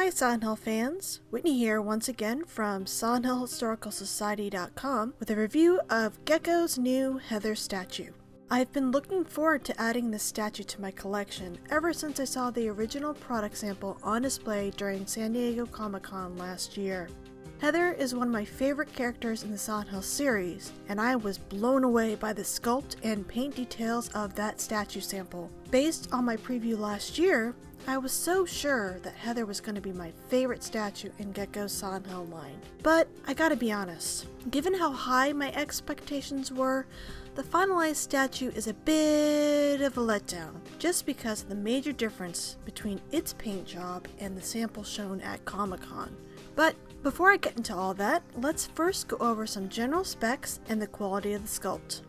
Hi Silent Hill fans, Whitney here once again from SilentHillHistoricalSociety.com with a review of Gecco's new Heather statue. I've been looking forward to adding this statue to my collection ever since I saw the original product sample on display during San Diego Comic-Con last year. Heather is one of my favorite characters in the Silent Hill series, and I was blown away by the sculpt and paint details of that statue sample. Based on my preview last year, I was so sure that Heather was going to be my favorite statue in Gecco's Silent Hill line. But I gotta be honest, given how high my expectations were, the finalized statue is a bit of a letdown, just because of the major difference between its paint job and the sample shown at Comic-Con. But before I get into all that, let's first go over some general specs and the quality of the sculpt.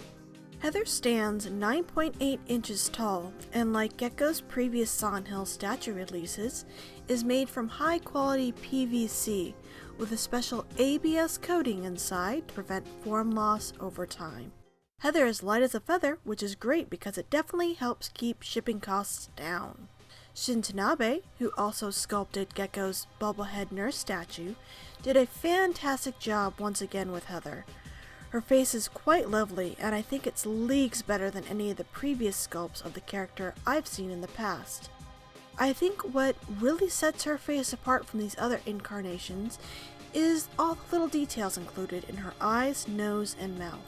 Heather stands 9.8 inches tall, and like Gecco's previous Silent Hill statue releases, is made from high quality PVC with a special ABS coating inside to prevent form loss over time. Heather is light as a feather, which is great because it definitely helps keep shipping costs down. Shin Tanabe, who also sculpted Gecco's bobblehead nurse statue, did a fantastic job once again with Heather. Her face is quite lovely, and I think it's leagues better than any of the previous sculpts of the character I've seen in the past. I think what really sets her face apart from these other incarnations is all the little details included in her eyes, nose, and mouth.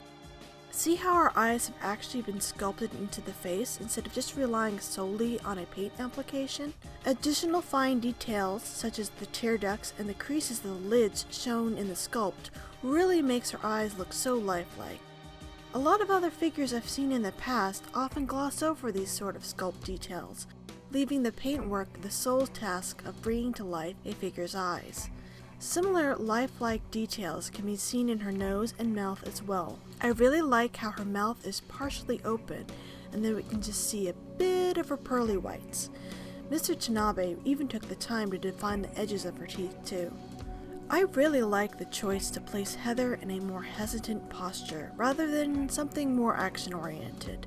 See how her eyes have actually been sculpted into the face instead of just relying solely on a paint application? Additional fine details such as the tear ducts and the creases of the lids shown in the sculpt really makes her eyes look so lifelike. A lot of other figures I've seen in the past often gloss over these sort of sculpt details, leaving the paintwork the sole task of bringing to life a figure's eyes. Similar lifelike details can be seen in her nose and mouth as well. I really like how her mouth is partially open and then we can just see a bit of her pearly whites. Mr. Tanabe even took the time to define the edges of her teeth too. I really like the choice to place Heather in a more hesitant posture rather than something more action-oriented.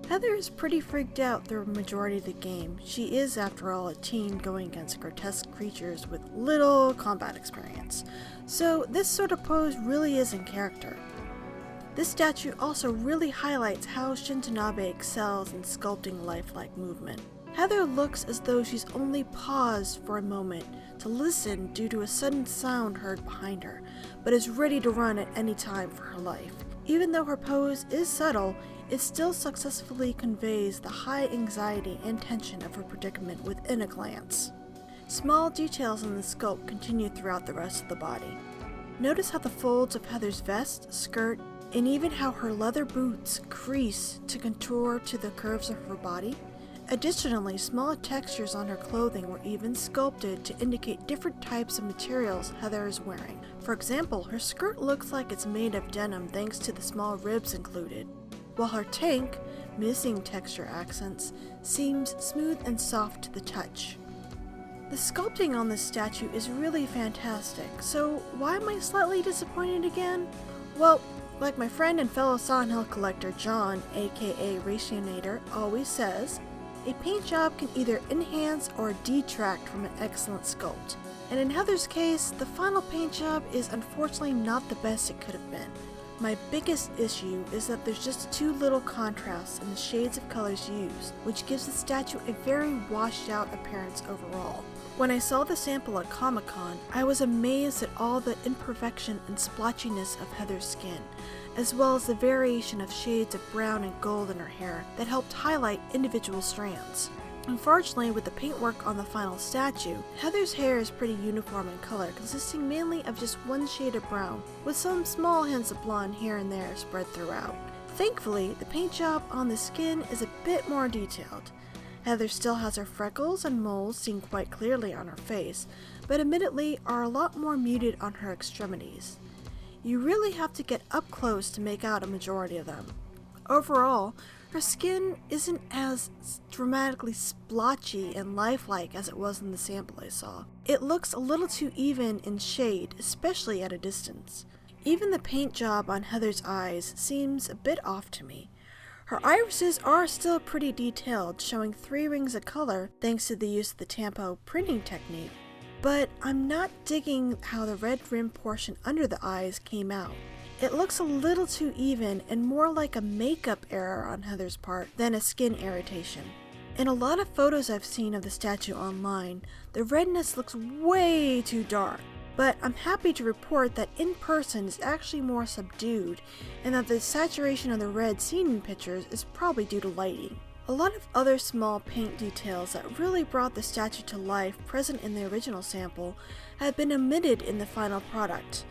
Heather is pretty freaked out through a majority of the game. She is, after all, a teen going against grotesque creatures with little combat experience, so this sort of pose really is in character. This statue also really highlights how Shin Tanabe excels in sculpting lifelike movement. Heather looks as though she's only paused for a moment to listen due to a sudden sound heard behind her, but is ready to run at any time for her life. Even though her pose is subtle, it still successfully conveys the high anxiety and tension of her predicament within a glance. Small details in the sculpt continue throughout the rest of the body. Notice how the folds of Heather's vest, skirt, and even how her leather boots crease to contour to the curves of her body. Additionally, small textures on her clothing were even sculpted to indicate different types of materials Heather is wearing. For example, her skirt looks like it's made of denim thanks to the small ribs included, while her tank, missing texture accents, seems smooth and soft to the touch. The sculpting on this statue is really fantastic, so why am I slightly disappointed again? Well, like my friend and fellow Silent Hill collector John, aka Rationator, always says, a paint job can either enhance or detract from an excellent sculpt. And in Heather's case, the final paint job is unfortunately not the best it could have been. My biggest issue is that there's just too little contrast in the shades of colors used, which gives the statue a very washed out appearance overall. When I saw the sample at Comic-Con, I was amazed at all the imperfection and splotchiness of Heather's skin, as well as the variation of shades of brown and gold in her hair that helped highlight individual strands. Unfortunately, with the paintwork on the final statue, Heather's hair is pretty uniform in color, consisting mainly of just one shade of brown, with some small hints of blonde here and there spread throughout. Thankfully, the paint job on the skin is a bit more detailed. Heather still has her freckles and moles seen quite clearly on her face, but admittedly are a lot more muted on her extremities. You really have to get up close to make out a majority of them. Overall, her skin isn't as dramatically splotchy and lifelike as it was in the sample I saw. It looks a little too even in shade, especially at a distance. Even the paint job on Heather's eyes seems a bit off to me. Her irises are still pretty detailed, showing 3 rings of color thanks to the use of the Tampo printing technique. but I'm not digging how the red rim portion under the eyes came out. It looks a little too even and more like a makeup error on Heather's part than a skin irritation. In a lot of photos I've seen of the statue online, the redness looks way too dark, but I'm happy to report that in person it's actually more subdued and that the saturation of the red seen in pictures is probably due to lighting. A lot of other small paint details that really brought the statue to life present in the original sample have been omitted in the final product.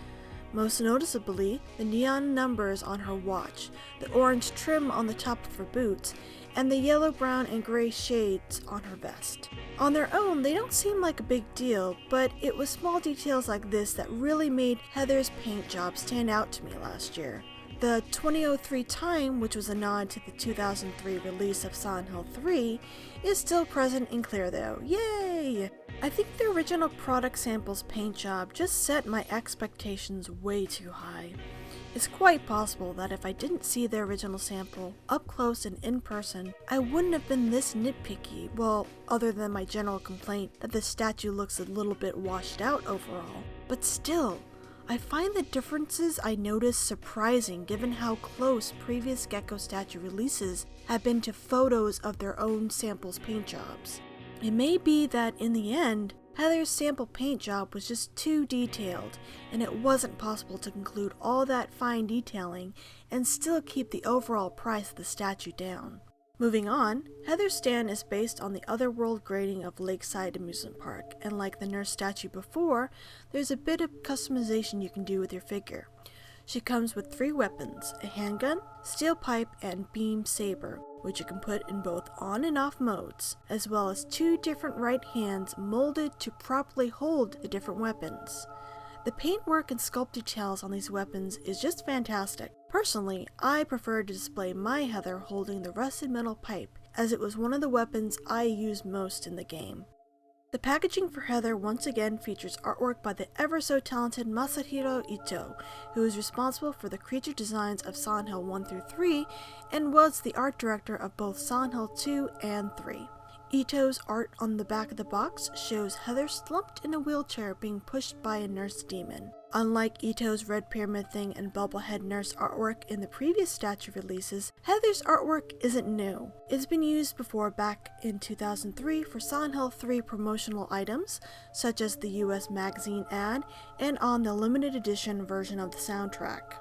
Most noticeably, the neon numbers on her watch, the orange trim on the top of her boots, and the yellow, brown, and gray shades on her vest. On their own, they don't seem like a big deal, but it was small details like this that really made Heather's paint job stand out to me last year. The 2003 time, which was a nod to the 2003 release of Silent Hill 3, is still present and clear though. Yay! I think the original product sample's paint job just set my expectations way too high. It's quite possible that if I didn't see the original sample up close and in person, I wouldn't have been this nitpicky, well, other than my general complaint that the statue looks a little bit washed out overall. But still, I find the differences I noticed surprising given how close previous Gecco statue releases have been to photos of their own samples' paint jobs. It may be that in the end, Heather's sample paint job was just too detailed, and it wasn't possible to include all that fine detailing and still keep the overall price of the statue down. Moving on, Heather's stand is based on the Otherworld grading of Lakeside Amusement Park, and like the nurse statue before, there's a bit of customization you can do with your figure. She comes with 3 weapons, a handgun, steel pipe, and beam saber, which you can put in both on and off modes, as well as 2 different right hands molded to properly hold the different weapons. The paintwork and sculpt details on these weapons is just fantastic. Personally, I prefer to display my Heather holding the rusted metal pipe, as it was one of the weapons I used most in the game. The packaging for Heather once again features artwork by the ever-so-talented Masahiro Ito, who is responsible for the creature designs of Silent Hill 1 through 3 and was the art director of both Silent Hill 2 and 3. Ito's art on the back of the box shows Heather slumped in a wheelchair being pushed by a nurse demon. Unlike Ito's Red Pyramid Thing and Bubblehead Nurse artwork in the previous statue releases, Heather's artwork isn't new. It's been used before back in 2003 for Silent Hill 3 promotional items, such as the US Magazine ad, and on the limited edition version of the soundtrack.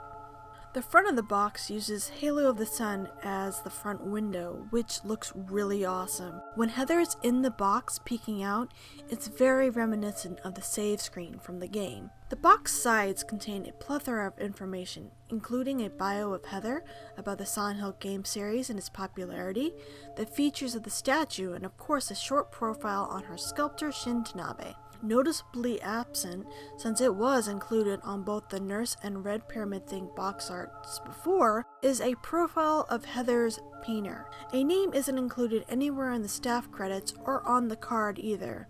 The front of the box uses Halo of the Sun as the front window, which looks really awesome. When Heather is in the box peeking out, it's very reminiscent of the save screen from the game. The box sides contain a plethora of information, including a bio of Heather, about the Silent Hill game series and its popularity, the features of the statue, and of course a short profile on her sculptor Shin Tanabe. Noticeably absent, since it was included on both the Nurse and Red Pyramid Thing box arts before, is a profile of Heather's painter. A name isn't included anywhere in the staff credits or on the card either.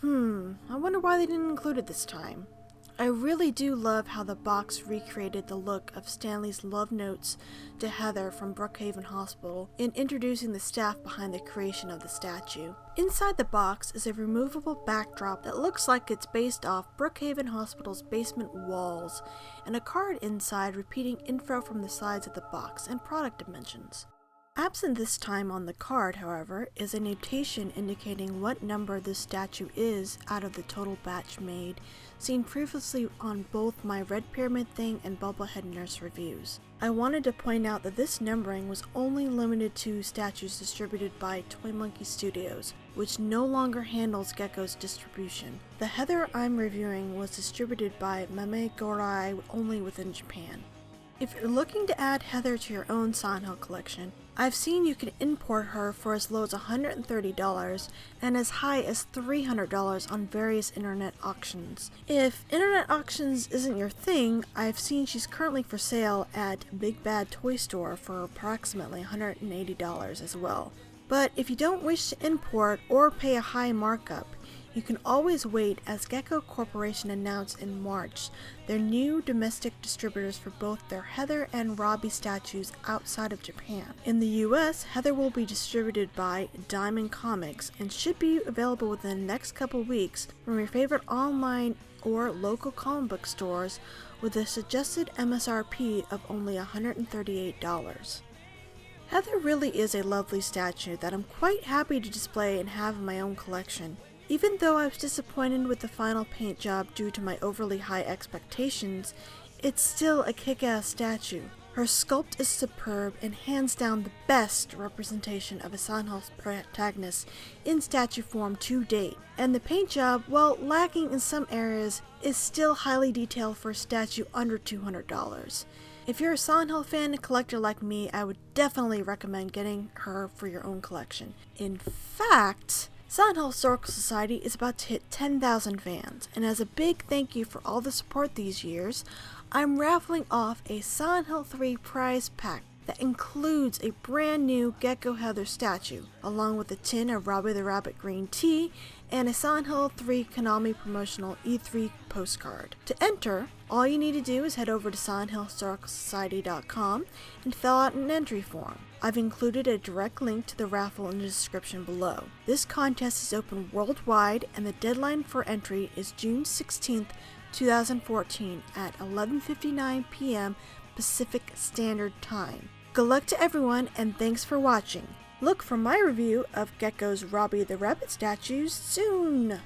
I wonder why they didn't include it this time. I really do love how the box recreated the look of Stanley's love notes to Heather from Brookhaven Hospital in introducing the staff behind the creation of the statue. Inside the box is a removable backdrop that looks like it's based off Brookhaven Hospital's basement walls, and a card inside repeating info from the sides of the box and product dimensions. Absent this time on the card, however, is a notation indicating what number this statue is out of the total batch made, seen previously on both my Red Pyramid Thing and Bubblehead Nurse reviews. I wanted to point out that this numbering was only limited to statues distributed by Toy Monkey Studios, which no longer handles Gecco's distribution. The Heather I'm reviewing was distributed by Mame Gorai only within Japan. If you're looking to add Heather to your own Silent Hill collection, I've seen you can import her for as low as $130 and as high as $300 on various internet auctions. If internet auctions isn't your thing, I've seen she's currently for sale at Big Bad Toy Store for approximately $180 as well. But if you don't wish to import or pay a high markup, You can always wait, as Gecco Corporation announced in March their new domestic distributors for both their Heather and Robbie statues outside of Japan. In the US, Heather will be distributed by Diamond Comics and should be available within the next couple weeks from your favorite online or local comic book stores with a suggested MSRP of only $138. Heather really is a lovely statue that I'm quite happy to display and have in my own collection. Even though I was disappointed with the final paint job due to my overly high expectations, it's still a kick-ass statue. Her sculpt is superb and hands down the best representation of a Silent Hill protagonist in statue form to date. And the paint job, while lacking in some areas, is still highly detailed for a statue under $200. If you're a Silent Hill fan and collector like me, I would definitely recommend getting her for your own collection. In fact, Silent Hill Historical Society is about to hit 10,000 fans, and as a big thank you for all the support these years, I'm raffling off a Silent Hill 3 prize pack that includes a brand new Gecco Heather statue, along with a tin of Robbie the Rabbit green tea and a Silent Hill 3 Konami promotional E3 postcard. To enter, all you need to do is head over to SilentHillHistoricalSociety.com and fill out an entry form. I've included a direct link to the raffle in the description below. This contest is open worldwide and the deadline for entry is June 16th, 2014 at 11:59 p.m. Pacific Standard Time. Good luck to everyone and thanks for watching. Look for my review of Gecco's Robbie the Rabbit statues soon!